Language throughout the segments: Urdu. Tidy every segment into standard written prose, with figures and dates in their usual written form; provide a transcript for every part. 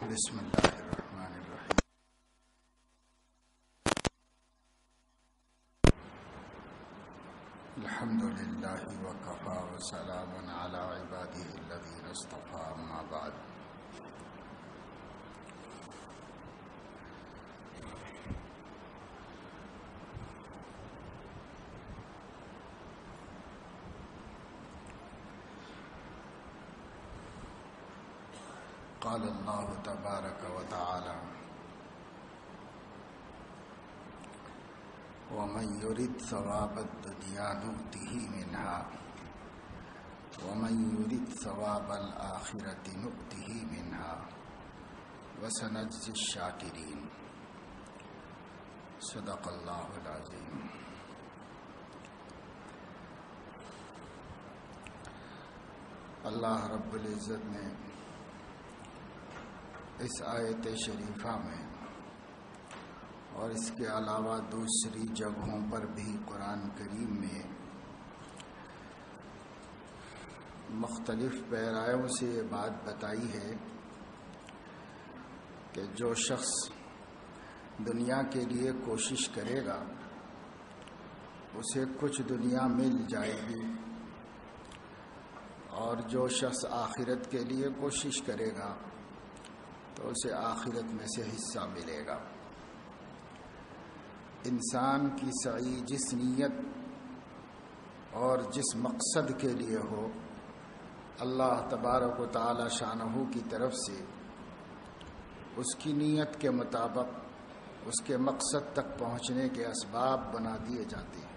بسم اللہ الرحمن الرحیم. الحمد للہ وکفی وسلام علی عبادہ الذین اصطفی. اما بعد. قال اللہ تبارک و تعالی: ومن يرد ثواب الدنیا نؤتہ منہا ومن يرد ثواب الآخرة نؤتہ منہا وسنجزی الشاکرین. صدق اللہ العظیم. اللہ رب العزت نے اس آیت شریفہ میں اور اس کے علاوہ دوسری جگہوں پر بھی قرآن کریم میں مختلف پیرایوں سے یہ بات بتائی ہے کہ جو شخص دنیا کے لیے کوشش کرے گا اسے کچھ دنیا مل جائے گی، اور جو شخص آخرت کے لیے کوشش کرے گا تو اسے آخرت میں سے حصہ ملے گا. انسان کی سعی جس نیت اور جس مقصد کے لیے ہو، اللہ تبارک و تعالی شانہ کی طرف سے اس کی نیت کے مطابق اس کے مقصد تک پہنچنے کے اسباب بنا دیے جاتے ہیں.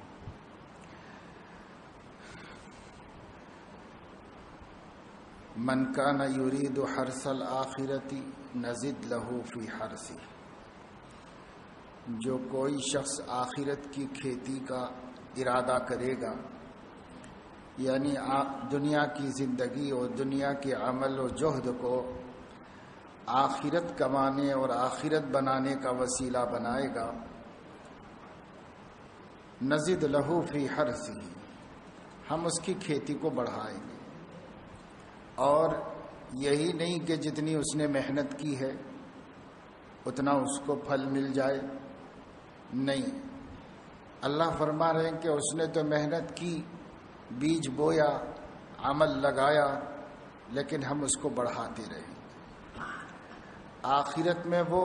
من کان یرید حرث الآخرۃ نزد لہ فی حرثہ. جو کوئی شخص آخرت کی کھیتی کا ارادہ کرے گا، یعنی دنیا کی زندگی اور دنیا کے عمل و جہد کو آخرت کمانے اور آخرت بنانے کا وسیلہ بنائے گا، نزد لہ فی حرثہ، ہم اس کی کھیتی کو بڑھائیں گے. اور یہی نہیں کہ جتنی اس نے محنت کی ہے اتنا اس کو پھل مل جائے، نہیں. اللہ فرما رہے ہیں کہ اس نے تو محنت کی، بیج بویا، عمل لگایا، لیکن ہم اس کو بڑھاتے رہیں. آخرت میں وہ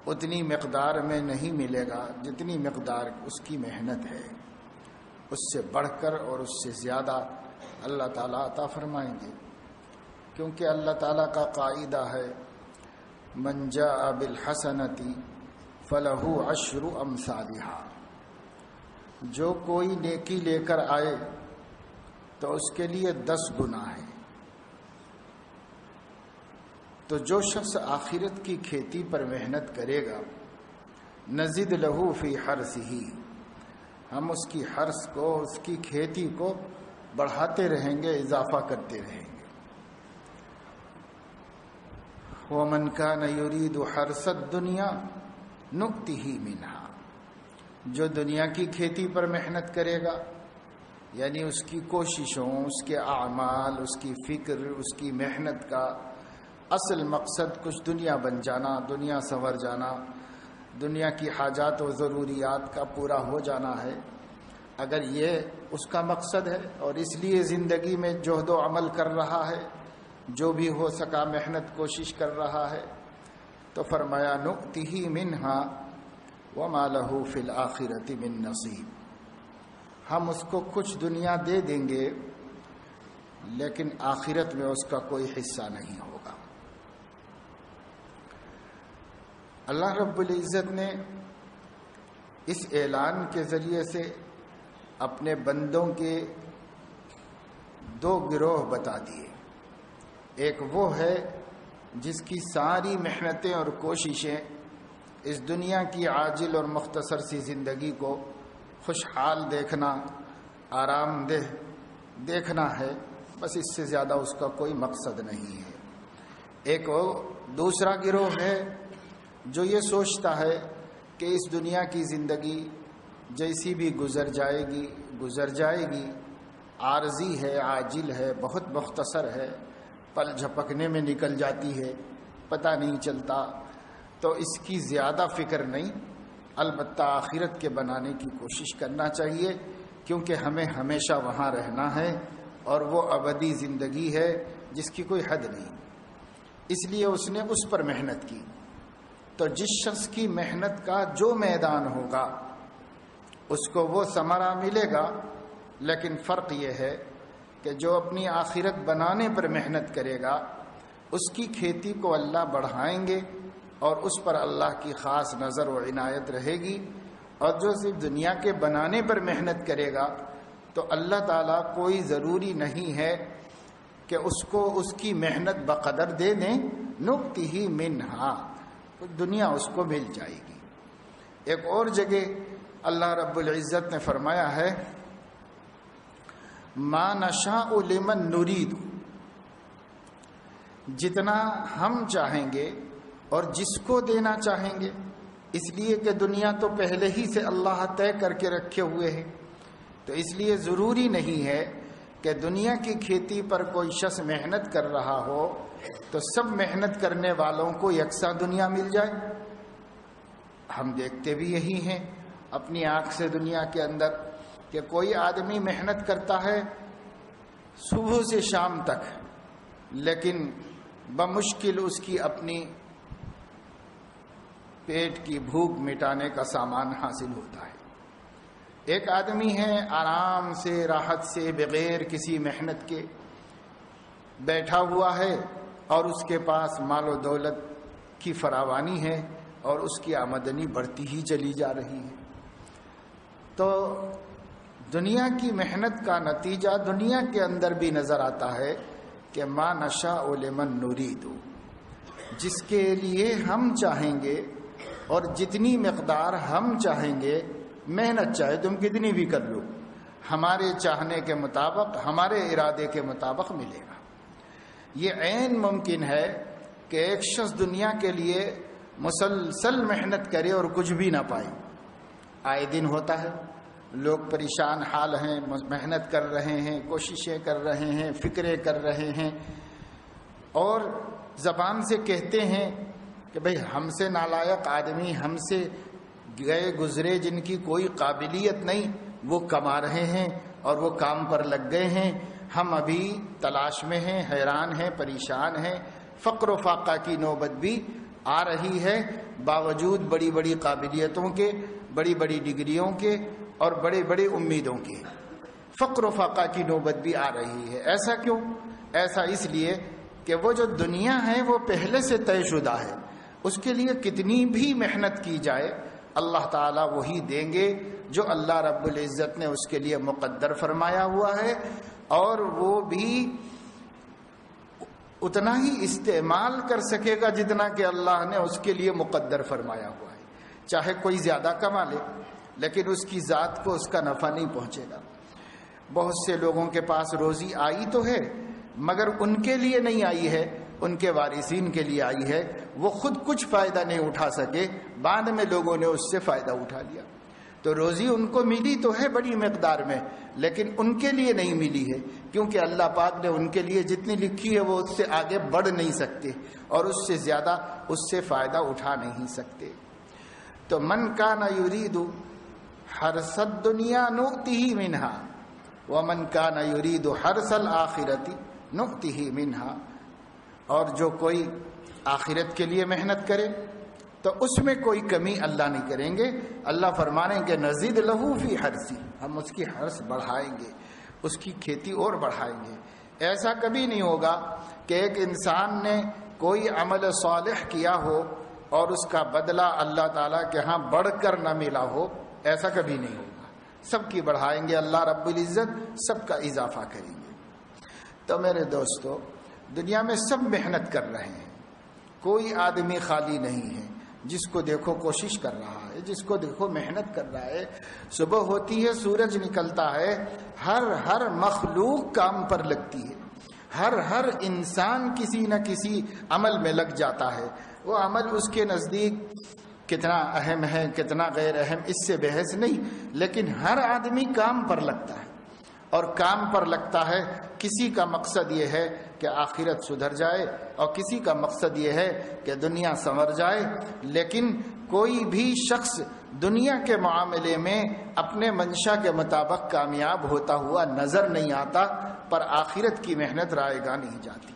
اتنی مقدار میں نہیں ملے گا جتنی مقدار اس کی محنت ہے، اس سے بڑھ کر اور اس سے زیادہ اللہ تعالیٰ عطا فرمائیں گے. کیونکہ اللہ تعالیٰ کا قاعدہ ہے من جاء بالحسنۃ فلہ عشر امثالھا. جو کوئی نیکی لے کر آئے تو اس کے لیے 10 گنا ہے. تو جو شخص آخرت کی کھیتی پر محنت کرے گا، نزد لہ فی حرثہ، ہم اس کی حرث کو، اس کی کھیتی کو بڑھاتے رہیں گے، اضافہ کرتے رہیں گے. وَمَنْ كَانَ يُرِيدُ حَرْثَ الدُّنْيَا نُؤْتِهِ مِنْهَا. جو دنیا کی کھیتی پر محنت کرے گا، یعنی اس کی کوششوں، اس کے اعمال، اس کی فکر، اس کی محنت کا اصل مقصد کچھ دنیا بن جانا، دنیا سنور جانا، دنیا کی حاجات و ضروریات کا پورا ہو جانا ہے. اگر یہ اس کا مقصد ہے اور اس لیے زندگی میں جہد و عمل کر رہا ہے، جو بھی ہو سکا محنت کوشش کر رہا ہے، تو فرمایا نؤتہ منہا وما لہ فی الآخرۃ من نصیب. ہم اس کو کچھ دنیا دے دیں گے لیکن آخرت میں اس کا کوئی حصہ نہیں ہوگا. اللہ رب العزت نے اس اعلان کے ذریعے سے اپنے بندوں کے 2 گروہ بتا دیے. ایک وہ ہے جس کی ساری محنتیں اور کوششیں اس دنیا کی عاجل اور مختصر سی زندگی کو خوشحال دیکھنا، آرام دہ دیکھنا ہے، بس اس سے زیادہ اس کا کوئی مقصد نہیں ہے. ایک وہ دوسرا گروہ ہے جو یہ سوچتا ہے کہ اس دنیا کی زندگی جیسی بھی گزر جائے گی، عارضی ہے، عاجل ہے، بہت مختصر ہے، پل جھپکنے میں نکل جاتی ہے، پتہ نہیں چلتا، تو اس کی زیادہ فکر نہیں، البتہ آخرت کے بنانے کی کوشش کرنا چاہیے، کیونکہ ہمیں ہمیشہ وہاں رہنا ہے اور وہ ابدی زندگی ہے جس کی کوئی حد نہیں۔ اس لیے اس نے اس پر محنت کی۔ تو جس شخص کی محنت کا جو میدان ہوگا اس کو وہ ثمرہ ملے گا، لیکن فرق یہ ہے کہ جو اپنی آخرت بنانے پر محنت کرے گا اس کی کھیتی کو اللہ بڑھائیں گے اور اس پر اللہ کی خاص نظر و عنایت رہے گی، اور جو صرف دنیا کے بنانے پر محنت کرے گا تو اللہ تعالیٰ کوئی ضروری نہیں ہے کہ اس کو اس کی محنت بقدر دے دیں، نُؤْتِهِ مِنْهَا، دنیا اس کو مل جائے گی۔ ایک اور جگہ اللہ رب العزت نے فرمایا ہے مَا نَشَاءُ لِمَن نُرِيدُ، جتنا ہم چاہیں گے اور جس کو دینا چاہیں گے، اس لیے کہ دنیا تو پہلے ہی سے اللہ طے کر کے رکھے ہوئے ہیں، تو اس لیے ضروری نہیں ہے کہ دنیا کی کھیتی پر کوئی شخص محنت کر رہا ہو تو سب محنت کرنے والوں کو یکساں دنیا مل جائے۔ ہم دیکھتے بھی یہی ہیں اپنی آنکھ سے دنیا کے اندر کہ کوئی آدمی محنت کرتا ہے صبح سے شام تک، لیکن بمشکل اس کی اپنی پیٹ کی بھوک مٹانے کا سامان حاصل ہوتا ہے۔ ایک آدمی ہے آرام سے راحت سے بغیر کسی محنت کے بیٹھا ہوا ہے اور اس کے پاس مال و دولت کی فراوانی ہے اور اس کی آمدنی بڑھتی ہی چلی جا رہی ہے۔ تو دنیا کی محنت کا نتیجہ دنیا کے اندر بھی نظر آتا ہے کہ مَا نَشَاءُ لِمَن نُرِيدُ، جس کے لیے ہم چاہیں گے اور جتنی مقدار ہم چاہیں گے، محنت چاہے تم کتنی بھی کر لو، ہمارے چاہنے کے مطابق ہمارے ارادے کے مطابق ملے گا۔ یہ عین ممکن ہے کہ ایک شخص دنیا کے لیے مسلسل محنت کرے اور کچھ بھی نہ پائے۔ آئے دن ہوتا ہے، لوگ پریشان حال ہیں، محنت کر رہے ہیں، کوششیں کر رہے ہیں، فکریں کر رہے ہیں، اور زبان سے کہتے ہیں کہ بھئی ہم سے نالائق آدمی، ہم سے گئے گزرے جن کی کوئی قابلیت نہیں، وہ کما رہے ہیں اور وہ کام پر لگ گئے ہیں، ہم ابھی تلاش میں ہیں، حیران ہیں، پریشان ہیں۔ فقر و فاقہ کی نوبت بھی آ رہی ہے، باوجود بڑی بڑی قابلیتوں کے، بڑی بڑی ڈگریوں کے اور بڑے بڑے امیدوں کے، فقر و فاقہ کی نوبت بھی آ رہی ہے۔ ایسا کیوں؟ ایسا اس لیے کہ وہ جو دنیا ہے وہ پہلے سے طے شدہ ہے، اس کے لیے کتنی بھی محنت کی جائے اللہ تعالیٰ وہی دیں گے جو اللہ رب العزت نے اس کے لیے مقدر فرمایا ہوا ہے، اور وہ بھی اتنا ہی استعمال کر سکے گا جتنا کہ اللہ نے اس کے لیے مقدر فرمایا ہوا ہے۔ چاہے کوئی زیادہ کما لے لیکن اس کی ذات کو اس کا نفع نہیں پہنچے گا۔ بہت سے لوگوں کے پاس روزی آئی تو ہے مگر ان کے لیے نہیں آئی ہے، ان کے وارثین کے لیے آئی ہے، وہ خود کچھ فائدہ نہیں اٹھا سکے، بعد میں لوگوں نے اس سے فائدہ اٹھا لیا۔ تو روزی ان کو ملی تو ہے بڑی مقدار میں، لیکن ان کے لیے نہیں ملی ہے، کیونکہ اللہ پاک نے ان کے لیے جتنی لکھی ہے وہ اس سے آگے بڑھ نہیں سکتے اور اس سے زیادہ اس سے فائدہ اٹھا نہیں سکتے۔ تو من کان یرید حرث الدنیا نؤتہ منہا ومن کان یرید حرث الآخرۃ نؤتہ منہا، اور جو کوئی آخرت کے لیے محنت کرے تو اس میں کوئی کمی اللہ نہیں کریں گے۔ اللہ فرمانے کہ نزید لہو فی حرثی، ہم اس کی حرث بڑھائیں گے، اس کی کھیتی اور بڑھائیں گے۔ ایسا کبھی نہیں ہوگا کہ ایک انسان نے کوئی عمل صالح کیا ہو اور اس کا بدلہ اللہ تعالیٰ کے ہاں بڑھ کر نہ ملا ہو، ایسا کبھی نہیں ہوگا۔ سب کی بڑھائیں گے اللہ رب العزت، سب کا اضافہ کریں گے۔ تو میرے دوستو، دنیا میں سب محنت کر رہے ہیں، کوئی آدمی خالی نہیں ہے، جس کو دیکھو کوشش کر رہا ہے، جس کو دیکھو محنت کر رہا ہے۔ صبح ہوتی ہے، سورج نکلتا ہے، ہر مخلوق کام پر لگتی ہے، ہر انسان کسی نہ کسی عمل میں لگ جاتا ہے۔ وہ عمل اس کے نزدیک کتنا اہم ہے کتنا غیر اہم، اس سے بحث نہیں، لیکن ہر آدمی کام پر لگتا ہے، اور کام پر لگتا ہے کسی کا مقصد یہ ہے کہ آخرت سدھر جائے اور کسی کا مقصد یہ ہے کہ دنیا سنور جائے، لیکن کوئی بھی شخص دنیا کے معاملے میں اپنے منشا کے مطابق کامیاب ہوتا ہوا نظر نہیں آتا، پر آخرت کی محنت رائے گاہ نہیں جاتی۔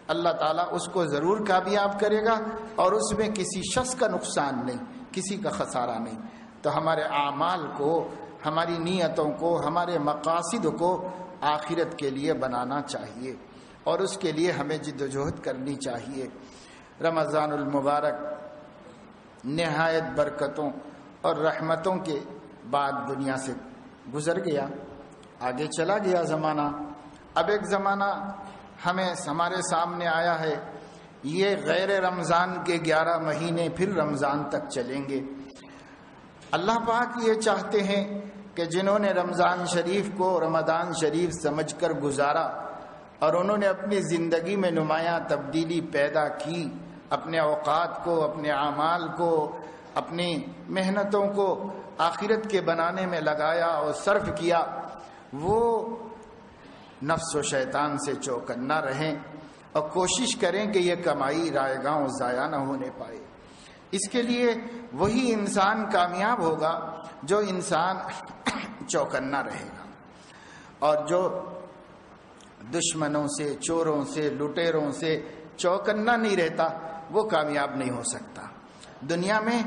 اللہ تعالیٰ اس کو ضرور کامیاب کرے گا اور اس میں کسی شخص کا نقصان نہیں، کسی کا خسارہ نہیں۔ تو ہمارے اعمال کو، ہماری نیتوں کو، ہمارے مقاصد کو آخرت کے لیے بنانا چاہیے اور اس کے لیے ہمیں جد و جہد کرنی چاہیے۔ رمضان المبارک نہایت برکتوں اور رحمتوں کے بعد دنیا سے گزر گیا، آگے چلا گیا زمانہ۔ اب ایک زمانہ ہمارے سامنے آیا ہے، یہ غیر رمضان کے 11 مہینے پھر رمضان تک چلیں گے۔ اللہ پاک یہ چاہتے ہیں کہ جنہوں نے رمضان شریف کو رمضان شریف سمجھ کر گزارا اور انہوں نے اپنی زندگی میں نمایاں تبدیلی پیدا کی، اپنے اوقات کو، اپنے اعمال کو، اپنی محنتوں کو آخرت کے بنانے میں لگایا اور صرف کیا، وہ نفس و شیطان سے چوکنا رہیں اور کوشش کریں کہ یہ کمائی رائے گاہ ضائع نہ ہونے پائے۔ اس کے لیے وہی انسان کامیاب ہوگا جو انسان چوکنا رہے گا، اور جو دشمنوں سے، چوروں سے، لٹیروں سے چوکنا نہیں رہتا وہ کامیاب نہیں ہو سکتا۔ دنیا میں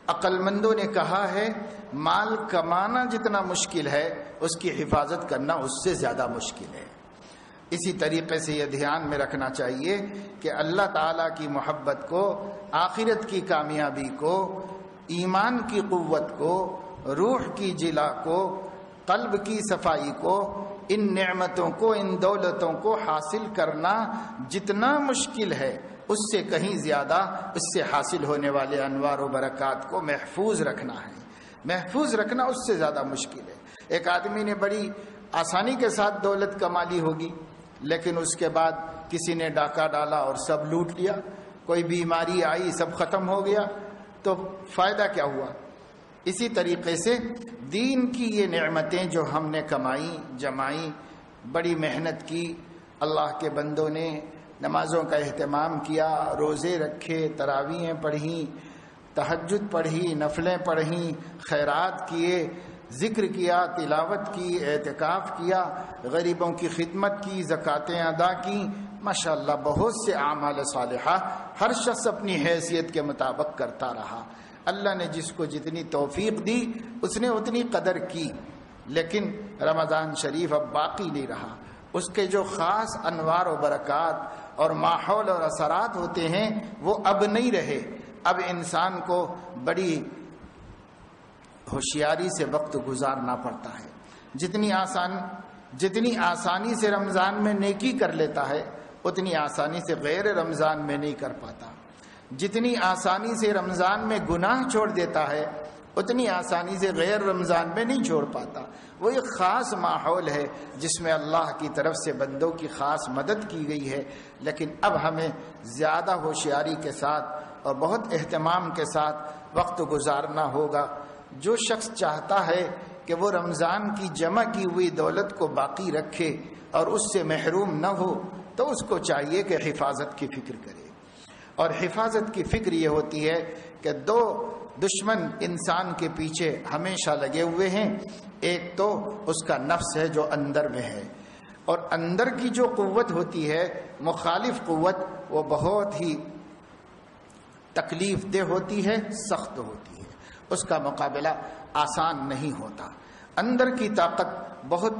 عقل مندوں نے کہا ہے مال کمانا جتنا مشکل ہے اس کی حفاظت کرنا اس سے زیادہ مشکل ہے۔ اسی طریقے سے یہ دھیان میں رکھنا چاہیے کہ اللہ تعالیٰ کی محبت کو، آخرت کی کامیابی کو، ایمان کی قوت کو، روح کی جلا کو، قلب کی صفائی کو، ان نعمتوں کو، ان دولتوں کو حاصل کرنا جتنا مشکل ہے اس سے کہیں زیادہ اس سے حاصل ہونے والے انوار و برکات کو محفوظ رکھنا ہے۔ محفوظ رکھنا اس سے زیادہ مشکل ہے۔ ایک آدمی نے بڑی آسانی کے ساتھ دولت کما لی ہوگی، لیکن اس کے بعد کسی نے ڈاکہ ڈالا اور سب لوٹ لیا، کوئی بیماری آئی سب ختم ہو گیا، تو فائدہ کیا ہوا؟ اسی طریقے سے دین کی یہ نعمتیں جو ہم نے کمائی، جمائی، بڑی محنت کی، اللہ کے بندوں نے نمازوں کا اہتمام کیا، روزے رکھے، تراویحیں پڑھیں، تہجد پڑھی، نفلیں پڑھیں، خیرات کیے، ذکر کیا، تلاوت کی، اعتکاف کیا، غریبوں کی خدمت کی، زکاتیں ادا کی، ماشاءاللہ بہت سے اعمال صالحہ ہر شخص اپنی حیثیت کے مطابق کرتا رہا۔ اللہ نے جس کو جتنی توفیق دی اس نے اتنی قدر کی، لیکن رمضان شریف اب باقی نہیں رہا۔ اس کے جو خاص انوار و برکات اور ماحول اور اثرات ہوتے ہیں وہ اب نہیں رہے۔ اب انسان کو بڑی ہوشیاری سے وقت گزارنا پڑتا ہے۔ جتنی آسانی سے رمضان میں نیکی کر لیتا ہے اتنی آسانی سے غیر رمضان میں نہیں کر پاتا۔ جتنی آسانی سے رمضان میں گناہ چھوڑ دیتا ہے اتنی آسانی سے غیر رمضان میں نہیں چھوڑ پاتا۔ وہ ایک خاص ماحول ہے جس میں اللہ کی طرف سے بندوں کی خاص مدد کی گئی ہے، لیکن اب ہمیں زیادہ ہوشیاری کے ساتھ اور بہت اہتمام کے ساتھ وقت گزارنا ہوگا۔ جو شخص چاہتا ہے کہ وہ رمضان کی جمع کی ہوئی دولت کو باقی رکھے اور اس سے محروم نہ ہو تو اس کو چاہیے کہ حفاظت کی فکر کرے، اور حفاظت کی فکر یہ ہوتی ہے کہ دو دشمن انسان کے پیچھے ہمیشہ لگے ہوئے ہیں۔ ایک تو اس کا نفس ہے جو اندر میں ہے، اور اندر کی جو قوت ہوتی ہے مخالف قوت، وہ بہت ہی تکلیف دہ ہوتی ہے، سخت ہوتی ہے، اس کا مقابلہ آسان نہیں ہوتا۔ اندر کی طاقت بہت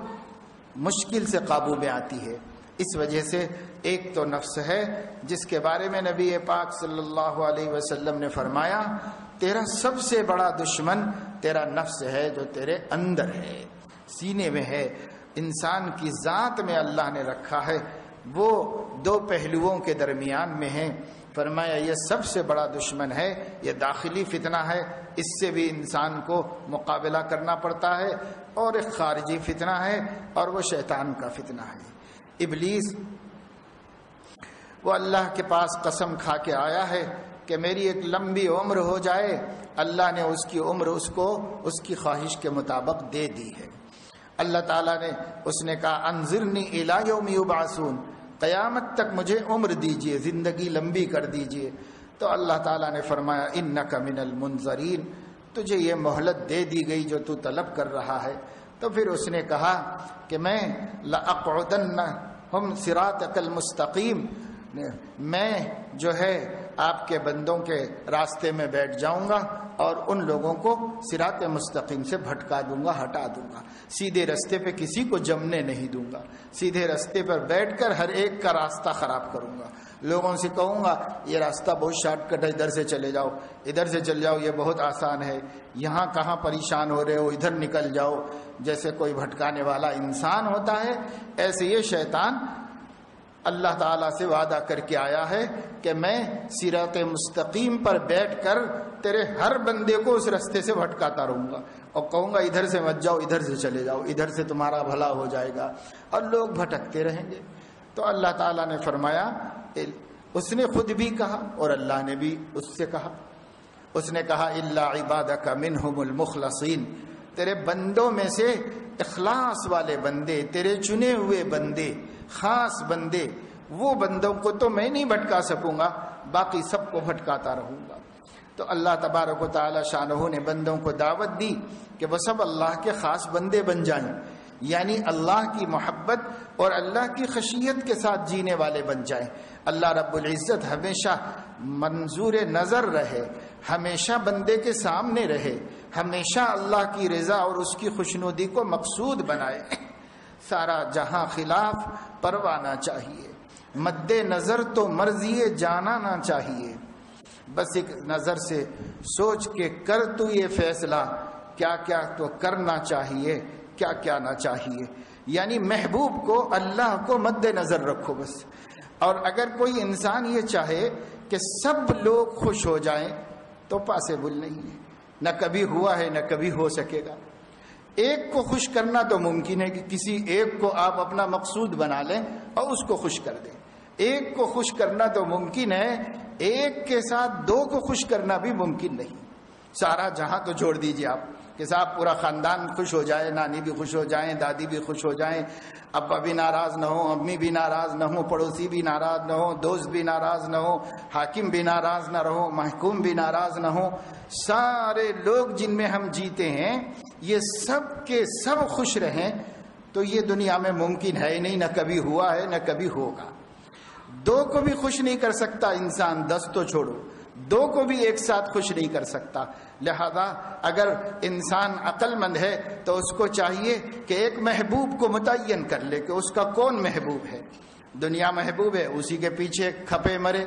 مشکل سے قابو میں آتی ہے۔ اس وجہ سے ایک تو نفس ہے جس کے بارے میں نبی پاک صلی اللہ علیہ وسلم نے فرمایا تیرا سب سے بڑا دشمن تیرا نفس ہے جو تیرے اندر ہے، سینے میں ہے، انسان کی ذات میں اللہ نے رکھا ہے، وہ دو پہلوؤں کے درمیان میں ہے۔ فرمایا یہ سب سے بڑا دشمن ہے، یہ داخلی فتنہ ہے، اس سے بھی انسان کو مقابلہ کرنا پڑتا ہے، اور ایک خارجی فتنہ ہے اور وہ شیطان کا فتنہ ہے۔ ابلیس وہ اللہ کے پاس قسم کھا کے آیا ہے کہ میری ایک لمبی عمر ہو جائے، اللہ نے اس کی عمر اس کو اس کی خواہش کے مطابق دے دی ہے، اللہ تعالیٰ نے اس نے کہا انظرنی الی یوم یبعثون، قیامت تک مجھے عمر دیجئے، زندگی لمبی کر دیجئے۔ تو اللہ تعالیٰ نے فرمایا انک من المنظرین، تجھے یہ مہلت دے دی گئی جو تو طلب کر رہا ہے۔ تو پھر اس نے کہا کہ میں لأقعدنہم صراطک المستقیم، میں جو ہے آپ کے بندوں کے راستے میں بیٹھ جاؤں گا اور ان لوگوں کو صراط مستقیم سے بھٹکا دوں گا، ہٹا دوں گا، سیدھے راستے پہ کسی کو جمنے نہیں دوں گا، سیدھے راستے پر بیٹھ کر ہر ایک کا راستہ خراب کروں گا، لوگوں سے کہوں گا یہ راستہ بہت شارٹ کٹ ہے، ادھر سے چلے جاؤ، ادھر سے چل جاؤ، یہ بہت آسان ہے، یہاں کہاں پریشان ہو رہے ہو، ادھر نکل جاؤ۔ جیسے کوئی بھٹکانے والا انسان ہوتا ہے، ایسے یہ شیطان اللہ تعالیٰ سے وعدہ کر کے آیا ہے کہ میں صراط مستقیم پر بیٹھ کر تیرے ہر بندے کو اس راستے سے بھٹکاتا رہوں گا اور کہوں گا ادھر سے مت جاؤ، ادھر سے چلے جاؤ، ادھر سے تمہارا بھلا ہو جائے گا، اور لوگ بھٹکتے رہیں گے۔ تو اللہ تعالیٰ نے فرمایا، اس نے خود بھی کہا اور اللہ نے بھی اس سے کہا، اس نے کہا الا عبادک منہم المخلصین، تیرے بندوں میں سے اخلاص والے بندے، تیرے چنے ہوئے بندے، خاص بندے، وہ بندوں کو تو میں نہیں بھٹکا سکوں گا، باقی سب کو بھٹکاتا رہوں گا۔ تو اللہ تبارک و تعالی شانہ نے بندوں کو دعوت دی کہ وہ سب اللہ کے خاص بندے بن جائیں، یعنی اللہ کی محبت اور اللہ کی خشیت کے ساتھ جینے والے بن جائیں۔ اللہ رب العزت ہمیشہ منظور نظر رہے، ہمیشہ بندے کے سامنے رہے، ہمیشہ اللہ کی رضا اور اس کی خوشنودی کو مقصود بنائے۔ سارا جہاں خلاف پروانا چاہیے، مد نظر تو مرضی جانا نہ چاہیے، بس ایک نظر سے سوچ کے کر تو یہ فیصلہ، کیا کیا تو کرنا چاہیے، کیا کیا نہ چاہیے، یعنی محبوب کو، اللہ کو مد نظر رکھو بس۔ اور اگر کوئی انسان یہ چاہے کہ سب لوگ خوش ہو جائیں تو پاسبل نہیں ہے، نہ کبھی ہوا ہے نہ کبھی ہو سکے گا۔ ایک کو خوش کرنا تو ممکن ہے کہ کسی ایک کو آپ اپنا مقصود بنا لیں اور اس کو خوش کر دیں، ایک کو خوش کرنا تو ممکن ہے، ایک کے ساتھ دو کو خوش کرنا بھی ممکن نہیں۔ سارا جہاں تو چھوڑ دیجیے آپ کہ صاحب پورا خاندان خوش ہو جائے، نانی بھی خوش ہو جائیں، دادی بھی خوش ہو جائیں، ابا بھی ناراض نہ ہو، امی بھی ناراض نہ ہو، پڑوسی بھی ناراض نہ ہو، دوست بھی ناراض نہ ہو، حاکم بھی ناراض نہ رہو، محکوم بھی ناراض نہ ہو، سارے لوگ جن میں ہم جیتے ہیں یہ سب کے سب خوش رہیں، تو یہ دنیا میں ممکن ہے ہی نہیں، نہ کبھی ہوا ہے نہ کبھی ہوگا۔ دو کو بھی خوش نہیں کر سکتا انسان، 10 تو چھوڑو، دو کو بھی ایک ساتھ خوش نہیں کر سکتا۔ لہذا اگر انسان عقل مند ہے تو اس کو چاہیے کہ ایک محبوب کو متعین کر لے کہ اس کا کون محبوب ہے۔ دنیا محبوب ہے، اسی کے پیچھے کھپے مرے،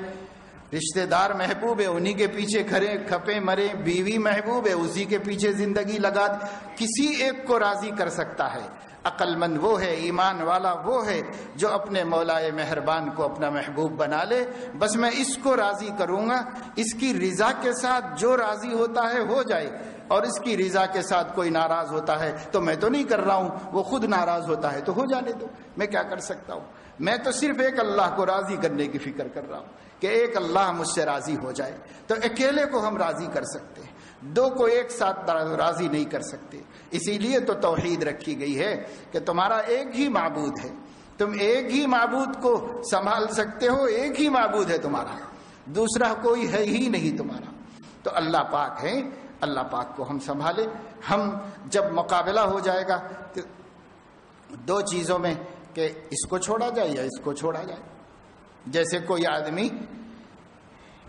رشتہ دار محبوب ہے، انہی کے پیچھے کھپے مرے، بیوی محبوب ہے، اسی کے پیچھے زندگی لگا دے، کسی ایک کو راضی کر سکتا ہے۔ عقل مند وہ ہے، ایمان والا وہ ہے جو اپنے مولائے مہربان کو اپنا محبوب بنا لے، بس میں اس کو راضی کروں گا، اس کی رضا کے ساتھ جو راضی ہوتا ہے ہو جائے، اور اس کی رضا کے ساتھ کوئی ناراض ہوتا ہے تو میں تو نہیں کر رہا ہوں، وہ خود ناراض ہوتا ہے تو ہو جانے دو، میں کیا کر سکتا ہوں، میں تو صرف ایک اللہ کو راضی کرنے کی فکر کر رہا ہوں کہ ایک اللہ مجھ سے راضی ہو جائے۔ تو اکیلے کو ہم راضی کر سکتے ہیں، دو کو ایک ساتھ راضی نہیں کر سکتے، اسی لیے تو توحید رکھی گئی ہے کہ تمہارا ایک ہی معبود ہے، تم ایک ہی معبود کو سنبھال سکتے ہو، ایک ہی معبود ہے تمہارا، دوسرا کوئی ہے ہی نہیں تمہارا۔ تو اللہ پاک ہے، اللہ پاک کو ہم سنبھالیں۔ ہم جب مقابلہ ہو جائے گا تو دو چیزوں میں کہ اس کو چھوڑا جائے یا اس کو چھوڑا جائے، جیسے کوئی آدمی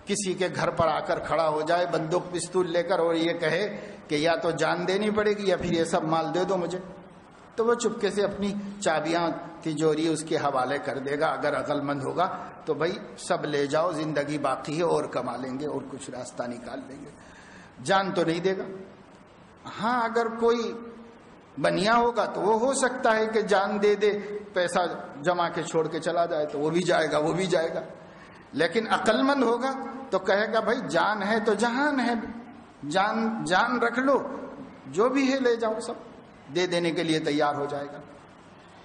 کسی کے گھر پر آ کر کھڑا ہو جائے بندوق پستول لے کر اور یہ کہے کہ یا تو جان دینی پڑے گی یا پھر یہ سب مال دے دو مجھے، تو وہ چپکے سے اپنی چابیاں تجوری اس کے حوالے کر دے گا۔ اگر عقل مند ہوگا تو بھائی سب لے جاؤ، زندگی باقی ہے، اور کما لیں گے اور کچھ راستہ نکال لیں گے، جان تو نہیں دے گا۔ ہاں اگر کوئی بنیا ہوگا تو وہ ہو سکتا ہے کہ جان دے دے، پیسہ جمع کے چھوڑ کے چلا جائے تو وہ بھی جائے گا، وہ بھی جائے گا۔ لیکن عقل مند ہوگا تو کہے گا بھائی جان ہے تو جہان ہے، جان رکھ لو، جو بھی ہے لے جاؤ، سب دے دینے کے لیے تیار ہو جائے گا۔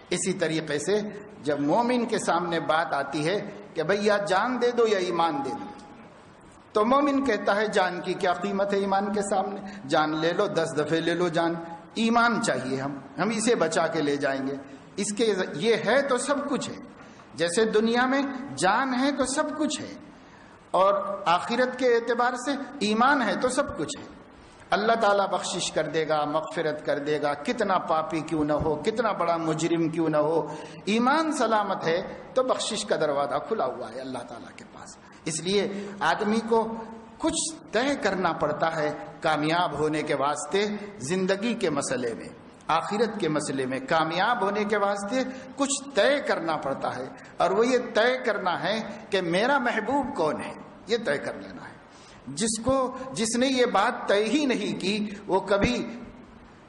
اسی طریقے سے جب مومن کے سامنے بات آتی ہے کہ بھئی یا جان دے دو یا ایمان دے دو، تو مومن کہتا ہے جان کی کیا قیمت ہے ایمان کے سامنے، جان لے لو، 10 دفعے لے لو جان، ایمان چاہیے، ہم اسے بچا کے لے جائیں گے، اس کے یہ ہے تو سب کچھ ہے، جیسے دنیا میں جان ہے تو سب کچھ ہے، اور آخرت کے اعتبار سے ایمان ہے تو سب کچھ ہے۔ اللہ تعالیٰ بخشش کر دے گا، مغفرت کر دے گا، کتنا پاپی کیوں نہ ہو، کتنا بڑا مجرم کیوں نہ ہو، ایمان سلامت ہے تو بخشش کا دروازہ کھلا ہوا ہے اللہ تعالیٰ کے پاس۔ اس لیے آدمی کو کچھ طے کرنا پڑتا ہے کامیاب ہونے کے واسطے، زندگی کے مسئلے میں، آخرت کے مسئلے میں کامیاب ہونے کے واسطے کچھ طے کرنا پڑتا ہے، اور وہ یہ طے کرنا ہے کہ میرا محبوب کون ہے، یہ طے کر لینا ہے۔ جس نے یہ بات طے ہی نہیں کی، وہ کبھی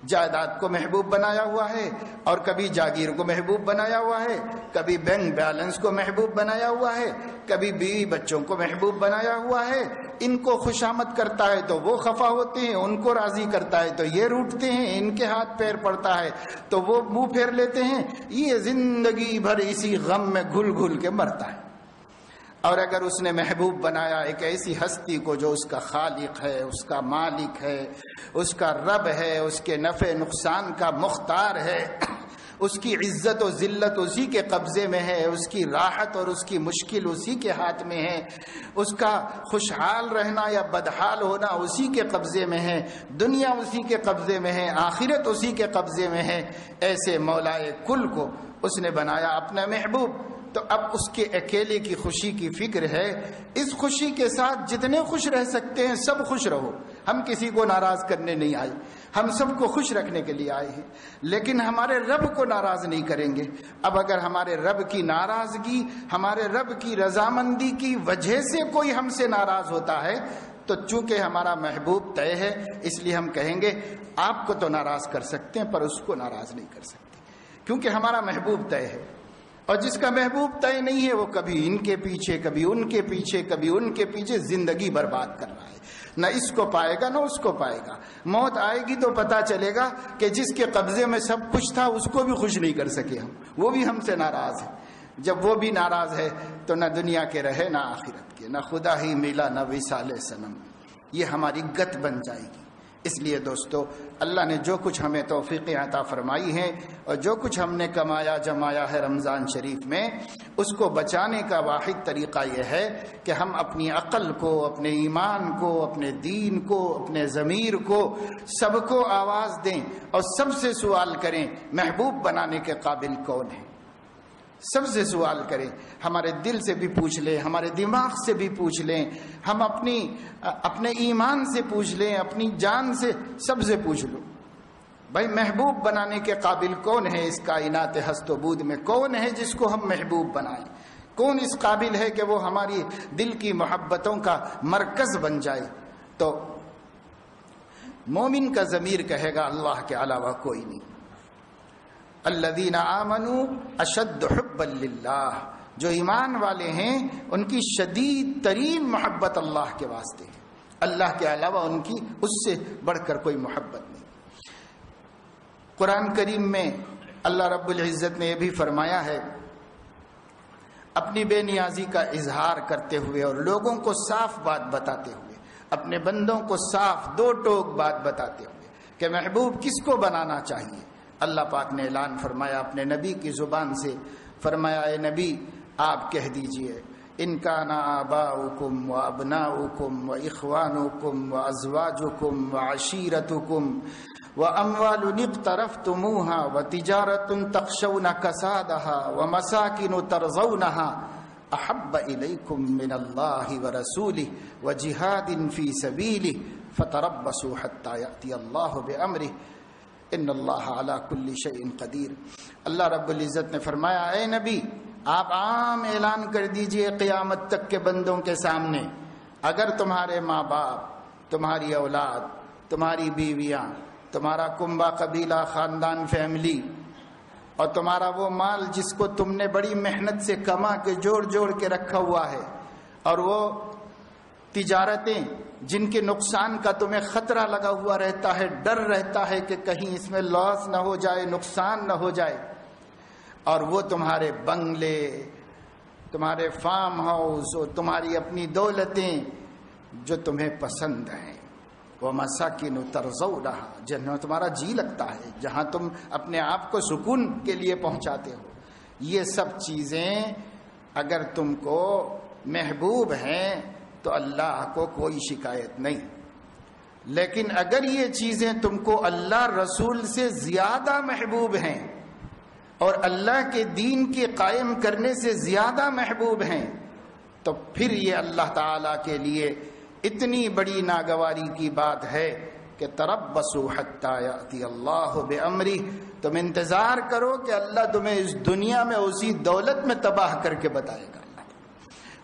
جائیداد کو محبوب بنایا ہوا ہے، اور کبھی جاگیر کو محبوب بنایا ہوا ہے، کبھی بینک بیلنس کو محبوب بنایا ہوا ہے، کبھی بیوی بچوں کو محبوب بنایا ہوا ہے۔ ان کو خوشامد کرتا ہے تو وہ خفا ہوتے ہیں، ان کو راضی کرتا ہے تو یہ روٹتے ہیں، ان کے ہاتھ پیر پڑتا ہے تو وہ منہ پھیر لیتے ہیں۔ یہ زندگی بھر اسی غم میں گھل گھل کے مرتا ہے۔ اور اگر اس نے محبوب بنایا ایک ایسی ہستی کو جو اس کا خالق ہے، اس کا مالک ہے، اس کا رب ہے، اس کے نفع نقصان کا مختار ہے، اس کی عزت و ذلت اسی کے قبضے میں ہے، اس کی راحت اور اس کی مشکل اسی کے ہاتھ میں ہے، اس کا خوشحال رہنا یا بدحال ہونا اسی کے قبضے میں ہے، دنیا اسی کے قبضے میں ہے، آخرت اسی کے قبضے میں ہے، ایسے مولائے کل کو اس نے بنایا اپنا محبوب۔ تو اب اس کے اکیلے کی خوشی کی فکر ہے، اس خوشی کے ساتھ جتنے خوش رہ سکتے ہیں سب خوش رہو۔ ہم کسی کو ناراض کرنے نہیں آئے، ہم سب کو خوش رکھنے کے لیے آئے ہیں، لیکن ہمارے رب کو ناراض نہیں کریں گے۔ اب اگر ہمارے رب کی ناراضگی، ہمارے رب کی رضامندی کی وجہ سے کوئی ہم سے ناراض ہوتا ہے تو چونکہ ہمارا محبوب طے ہے، اس لیے ہم کہیں گے آپ کو تو ناراض کر سکتے ہیں پر اس کو ناراض نہیں کر سکتے، کیونکہ ہمارا محبوب طے ہے۔ اور جس کا محبوب طے نہیں ہے وہ کبھی ان کے پیچھے، کبھی ان کے پیچھے، کبھی ان کے پیچھے زندگی برباد کر رہا ہے، نہ اس کو پائے گا نہ اس کو پائے گا۔ موت آئے گی تو پتہ چلے گا کہ جس کے قبضے میں سب کچھ تھا اس کو بھی خوش نہیں کر سکے ہم، وہ بھی ہم سے ناراض ہے۔ جب وہ بھی ناراض ہے تو نہ دنیا کے رہے نہ آخرت کے، نہ خدا ہی ملا نہ وصال صنم، یہ ہماری گت بن جائے گی۔ اس لیے دوستو، اللہ نے جو کچھ ہمیں توفیق عطا فرمائی ہے اور جو کچھ ہم نے کمایا جمایا ہے رمضان شریف میں، اس کو بچانے کا واحد طریقہ یہ ہے کہ ہم اپنی عقل کو، اپنے ایمان کو، اپنے دین کو، اپنے ضمیر کو، سب کو آواز دیں اور سب سے سوال کریں محبوب بنانے کے قابل کون ہے۔ سب سے سوال کریں، ہمارے دل سے بھی پوچھ لیں، ہمارے دماغ سے بھی پوچھ لیں، ہم اپنے ایمان سے پوچھ لیں، اپنی جان سے، سب سے پوچھ لو بھائی محبوب بنانے کے قابل کون ہے اس کائنات ہست و بود میں، کون ہے جس کو ہم محبوب بنائیں، کون اس قابل ہے کہ وہ ہماری دل کی محبتوں کا مرکز بن جائے۔ تو مومن کا ضمیر کہے گا اللہ کے علاوہ کوئی نہیں۔ الذین آمنوا اشد حبا للہ، جو ایمان والے ہیں ان کی شدید ترین محبت اللہ کے واسطے ہے، اللہ کے علاوہ ان کی اس سے بڑھ کر کوئی محبت نہیں۔ قرآن کریم میں اللہ رب العزت نے یہ بھی فرمایا ہے، اپنی بے نیازی کا اظہار کرتے ہوئے اور لوگوں کو صاف بات بتاتے ہوئے، اپنے بندوں کو صاف دو ٹوک بات بتاتے ہوئے کہ محبوب کس کو بنانا چاہیے، اللہ پاک نے اعلان فرمایا اپنے نبی کی زبان سے، فرمایا اے نبی آپ کہہ دیجئے ان کان آباؤکم و ابناؤکم و اخوانکم و ازواجکم و عشیرتکم و اموال اقترفتموها و تجارت تخشون کسادها و مساکن ترضونها احب الیکم من اللہ و رسولہ و جہاد فی سبیلہ فتربصوا حتی یأتی اللہ بامرہ ان اللہ علی کل شیء قدیر۔ اللہ رب العزت نے فرمایا اے نبی آپ عام اعلان کر دیجئے قیامت تک کے بندوں کے سامنے، اگر تمہارے ماں باپ، تمہاری اولاد، تمہاری بیویاں، تمہارا کنبہ قبیلہ خاندان فیملی اور تمہارا وہ مال جس کو تم نے بڑی محنت سے کما کے جوڑ جوڑ کے رکھا ہوا ہے، اور وہ تجارتیں جن کے نقصان کا تمہیں خطرہ لگا ہوا رہتا ہے، ڈر رہتا ہے کہ کہیں اس میں لاس نہ ہو جائے، نقصان نہ ہو جائے، اور وہ تمہارے بنگلے، تمہارے فارم ہاؤس اور تمہاری اپنی دولتیں جو تمہیں پسند ہیں، وَمَسَاكِنُ تَرْضَوْنَهَا، جہاں تمہارا جی لگتا ہے، جہاں تم اپنے آپ کو سکون کے لیے پہنچاتے ہو، یہ سب چیزیں اگر تم کو محبوب ہیں تو اللہ کو کوئی شکایت نہیں. لیکن اگر یہ چیزیں تم کو اللہ رسول سے زیادہ محبوب ہیں اور اللہ کے دین کے قائم کرنے سے زیادہ محبوب ہیں تو پھر یہ اللہ تعالیٰ کے لیے اتنی بڑی ناگواری کی بات ہے کہ تربصوا حتی یأتی اللہ بامرہ، تم انتظار کرو کہ اللہ تمہیں اس دنیا میں اسی دولت میں تباہ کر کے بتائے گا.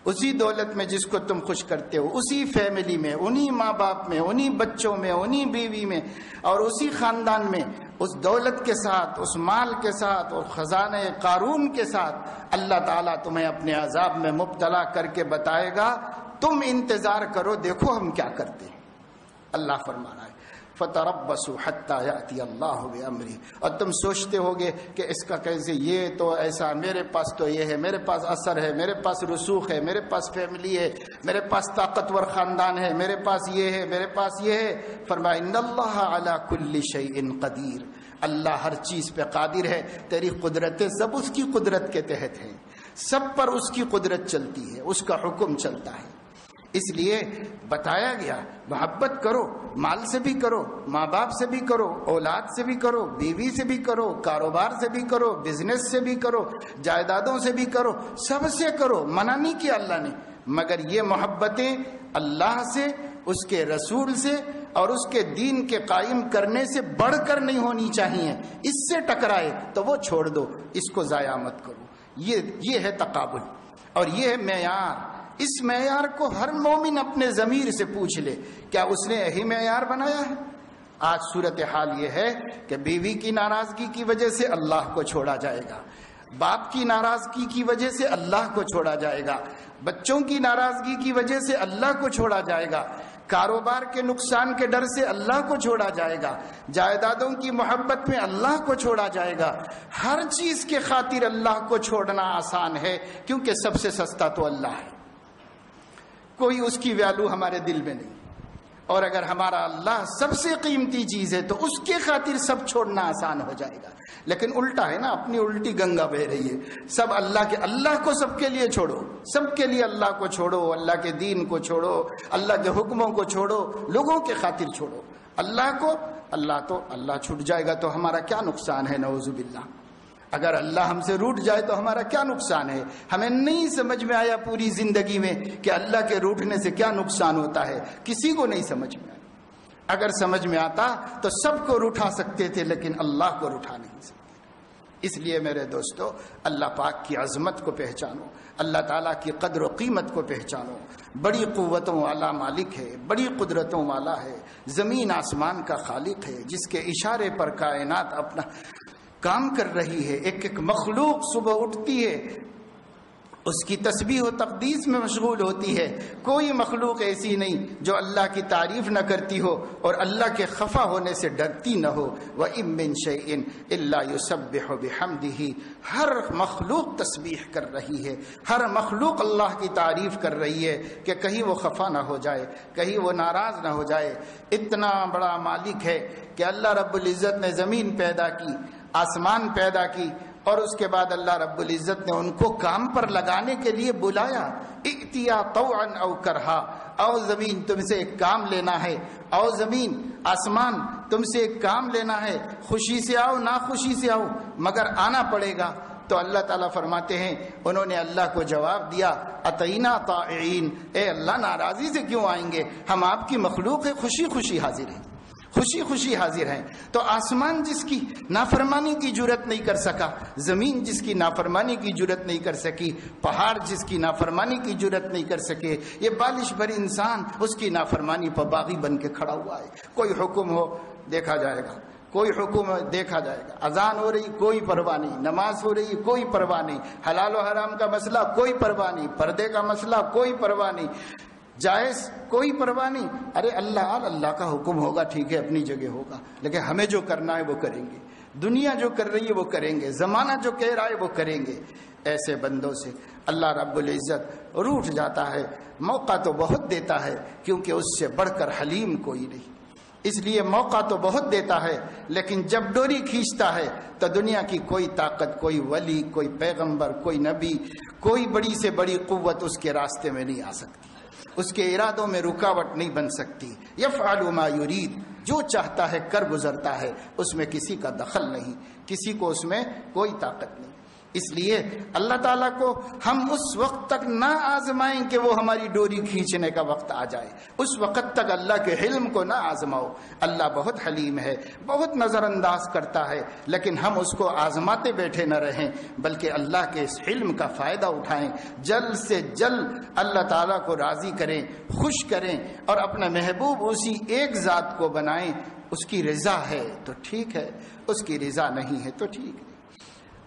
اسی دولت میں جس کو تم خوش کرتے ہو، اسی فیملی میں، انہی ماں باپ میں، انہی بچوں میں، انہی بیوی میں اور اسی خاندان میں، اس دولت کے ساتھ، اس مال کے ساتھ اور خزانہ قارون کے ساتھ اللہ تعالیٰ تمہیں اپنے عذاب میں مبتلا کر کے بتائے گا. تم انتظار کرو، دیکھو ہم کیا کرتے ہیں. اللہ فرما رہا ہے فَتَرَبَّصُوا حَتَّى يَأْتِيَ اللَّهُ بِأَمْرِهِ، اور تم سوچتے ہوگے کہ اس کا کیسے، یہ تو ایسا، میرے پاس تو یہ ہے، میرے پاس اثر ہے، میرے پاس رسوخ ہے، میرے پاس فیملی ہے، میرے پاس طاقتور خاندان ہے، میرے پاس یہ ہے، میرے پاس یہ ہے. فرمایا ان اللہ علی کل شیء قدیر، اللہ ہر چیز پہ قادر ہے. تیری قدرتیں سب اس کی قدرت کے تحت ہیں، سب پر اس کی قدرت چلتی ہے، اس کا حکم چلتا ہے. اس لیے بتایا گیا محبت کرو، مال سے بھی کرو، ماں باپ سے بھی کرو، اولاد سے بھی کرو، بیوی سے بھی کرو، کاروبار سے بھی کرو، بزنس سے بھی کرو، جائیدادوں سے بھی کرو، سب سے کرو. منع نہیں کیا اللہ نے، مگر یہ محبتیں اللہ سے، اس کے رسول سے اور اس کے دین کے قائم کرنے سے بڑھ کر نہیں ہونی چاہیے. اس سے ٹکرائے تو وہ چھوڑ دو، اس کو ضائع مت کرو. یہ ہے تقابل اور یہ ہے معیار. اس معیار کو ہر مومن اپنے ضمیر سے پوچھ لے، کیا اس نے یہی معیار بنایا ہے؟ آج صورتحال یہ ہے کہ بیوی کی ناراضگی کی وجہ سے اللہ کو چھوڑا جائے گا، باپ کی ناراضگی کی وجہ سے اللہ کو چھوڑا جائے گا، بچوں کی ناراضگی کی وجہ سے اللہ کو چھوڑا جائے گا، کاروبار کے نقصان کے ڈر سے اللہ کو چھوڑا جائے گا، جائیدادوں کی محبت میں اللہ کو چھوڑا جائے گا. ہر چیز کے خاطر اللہ کو چھوڑنا آسان ہے، کیونکہ سب سے سستا تو اللہ ہے. کوئی اس کی ویلو ہمارے دل میں نہیں، اور اگر ہمارا اللہ سب سے قیمتی چیز ہے تو اس کے خاطر سب چھوڑنا آسان ہو جائے گا. لیکن الٹا ہے نا، اپنی الٹی گنگا بہ رہی ہے. سب اللہ کو سب کے لیے چھوڑو، سب کے لیے اللہ کو چھوڑو، اللہ کے دین کو چھوڑو، اللہ کے حکموں کو چھوڑو، لوگوں کے خاطر چھوڑو اللہ کو. اللہ چھوٹ جائے گا تو ہمارا کیا نقصان ہے؟ نعوذ باللہ. اگر اللہ ہم سے روٹھ جائے تو ہمارا کیا نقصان ہے؟ ہمیں نہیں سمجھ میں آیا پوری زندگی میں کہ اللہ کے روٹھنے سے کیا نقصان ہوتا ہے، کسی کو نہیں سمجھ میں آیا. اگر سمجھ میں آتا تو سب کو روٹھا سکتے تھے، لیکن اللہ کو روٹھا نہیں سکتے. اس لیے میرے دوستو، اللہ پاک کی عظمت کو پہچانو، اللہ تعالیٰ کی قدر و قیمت کو پہچانو. بڑی قوتوں والا مالک ہے، بڑی قدرتوں والا ہے، زمین آسمان کا خالق ہے، جس کے اشارے پر کائنات اپنا کام کر رہی ہے. ایک ایک مخلوق صبح اٹھتی ہے، اس کی تسبیح و تقدیس میں مشغول ہوتی ہے. کوئی مخلوق ایسی نہیں جو اللہ کی تعریف نہ کرتی ہو اور اللہ کے خفا ہونے سے ڈرتی نہ ہو. وَإِن مِّن شَيْءٍ إِلَّا يُسَبِّحُ بِحَمْدِهِ، ہر مخلوق تسبیح کر رہی ہے، ہر مخلوق اللہ کی تعریف کر رہی ہے کہ کہیں وہ خفا نہ ہو جائے، کہیں وہ ناراض نہ ہو جائے. اتنا بڑا مالک ہے کہ اللہ رب العزت نے زمین پیدا کی، آسمان پیدا کی، اور اس کے بعد اللہ رب العزت نے ان کو کام پر لگانے کے لیے بلایا. ائتیا طوعا او کرہا، او زمین تم سے ایک کام لینا ہے، او زمین آسمان تم سے ایک کام لینا ہے، خوشی سے آؤ ناخوشی سے آؤ مگر آنا پڑے گا. تو اللہ تعالیٰ فرماتے ہیں انہوں نے اللہ کو جواب دیا اتینا طائعین، اے اللہ ناراضی سے کیوں آئیں گے، ہم آپ کی مخلوق ہے، خوشی خوشی حاضر ہیں، خوشی خوشی حاضر ہیں. تو آسمان جس کی نافرمانی کی جرت نہیں کر سکا، زمین جس کی نافرمانی کی جرت نہیں کر سکی، پہاڑ جس کی نافرمانی کی جرت نہیں کر سکے، یہ بالش بھر انسان اس کی نافرمانی پر باغی بن کے کھڑا ہوا ہے. کوئی حکم ہو دیکھا جائے گا، کوئی حکم دیکھا جائے گا، اذان ہو رہی کوئی پرواہ نہیں، نماز ہو رہی کوئی پرواہ نہیں، حلال و حرام کا مسئلہ کوئی پرواہ نہیں، پردے کا مسئلہ کوئی پرواہ نہیں، جائز کوئی پرواہ نہیں. ارے اللہ کا حکم ہوگا، ٹھیک ہے اپنی جگہ ہوگا، لیکن ہمیں جو کرنا ہے وہ کریں گے، دنیا جو کر رہی ہے وہ کریں گے، زمانہ جو کہہ رہا ہے وہ کریں گے. ایسے بندوں سے اللہ رب العزت روٹھ جاتا ہے. موقع تو بہت دیتا ہے کیونکہ اس سے بڑھ کر حلیم کوئی نہیں. اس لیے موقع تو بہت دیتا ہے، لیکن جب ڈوری کھینچتا ہے تو دنیا کی کوئی طاقت، کوئی ولی، کوئی پیغمبر، کوئی نبی، کوئی بڑی سے بڑی قوت اس کے راستے میں نہیں آ سکتی، اس کے ارادوں میں رکاوٹ نہیں بن سکتی۔ یفعل ما یرید، جو چاہتا ہے کر گزرتا ہے، اس میں کسی کا دخل نہیں، کسی کو اس میں کوئی طاقت نہیں۔ اس لیے اللہ تعالیٰ کو ہم اس وقت تک نہ آزمائیں کہ وہ ہماری ڈوری کھینچنے کا وقت آ جائے، اس وقت تک اللہ کے حلم کو نہ آزماؤ۔ اللہ بہت حلیم ہے، بہت نظر انداز کرتا ہے، لیکن ہم اس کو آزماتے بیٹھے نہ رہیں، بلکہ اللہ کے اس حلم کا فائدہ اٹھائیں، جلد سے جلد اللہ تعالیٰ کو راضی کریں، خوش کریں، اور اپنا محبوب اسی ایک ذات کو بنائیں۔ اس کی رضا ہے تو ٹھیک ہے، اس کی رضا نہیں ہے تو ٹھیک ہے،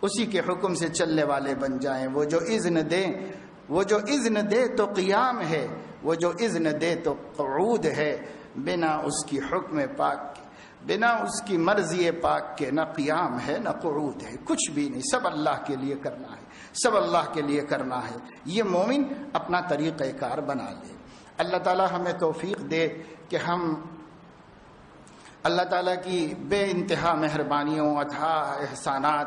اسی کے حکم سے چلنے والے بن جائیں۔ وہ جو اذن دے تو قیام ہے، وہ جو اذن دے تو قعود ہے، بنا اس کی حکم پاک کے، بنا اس کی مرضی پاک کے نہ قیام ہے نہ قعود ہے، کچھ بھی نہیں، سب اللہ کے لیے کرنا ہے، سب اللہ کے لیے کرنا ہے۔ یہ مومن اپنا طریقہ کار بنا لے۔ اللہ تعالی ہمیں توفیق دے کہ ہم اللہ تعالیٰ کی بے انتہا مہربانیوں، اتھاہ احسانات،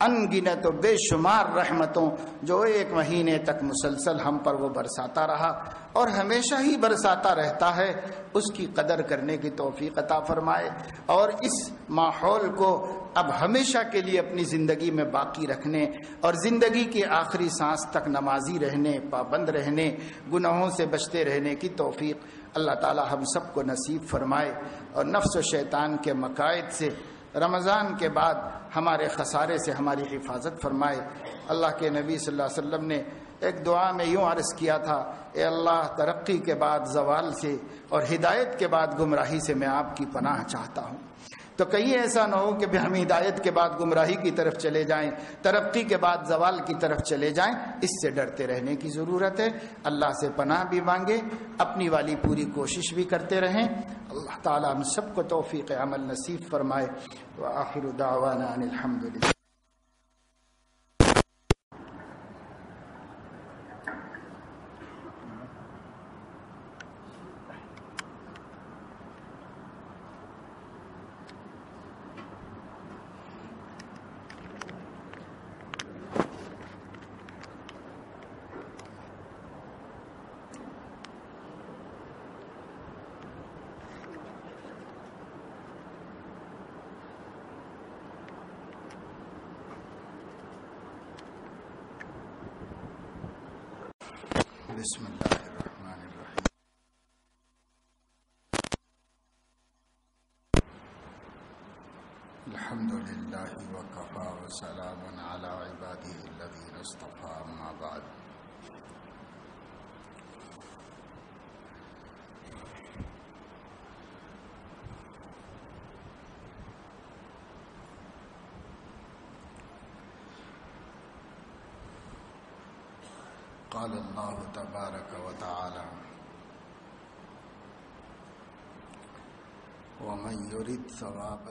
ان گنت و بے شمار رحمتوں جو ایک مہینے تک مسلسل ہم پر وہ برساتا رہا اور ہمیشہ ہی برساتا رہتا ہے، اس کی قدر کرنے کی توفیق عطا فرمائے، اور اس ماحول کو اب ہمیشہ کے لیے اپنی زندگی میں باقی رکھنے اور زندگی کی آخری سانس تک نمازی رہنے، پابند رہنے، گناہوں سے بچتے رہنے کی توفیق اللہ تعالی ہم سب کو نصیب فرمائے، اور نفس و شیطان کے مکائد سے رمضان کے بعد ہمارے خسارے سے ہماری حفاظت فرمائے۔ اللہ کے نبی صلی اللہ علیہ وسلم نے ایک دعا میں یوں عرض کیا تھا، اے اللہ، ترقی کے بعد زوال سے اور ہدایت کے بعد گمراہی سے میں آپ کی پناہ چاہتا ہوں۔ تو کہیں ایسا نہ ہو کہ ہم ہدایت کے بعد گمراہی کی طرف چلے جائیں، ترقی کے بعد زوال کی طرف چلے جائیں، اس سے ڈرتے رہنے کی ضرورت ہے۔ اللہ سے پناہ بھی مانگے، اپنی والی پوری کوشش بھی کرتے رہیں۔ اللہ تعالی ہم سب کو توفیق عمل نصیب فرمائے۔ وآخر دعوانا ان الحمدللہ۔ بسم اللہ الرحمن الرحیم۔ الحمد للہ وکفی وسلام علی عبادہ الذین اصطفی، اما بعد۔ قال اللہ تبارک و تعالی: ومن یرد ثواب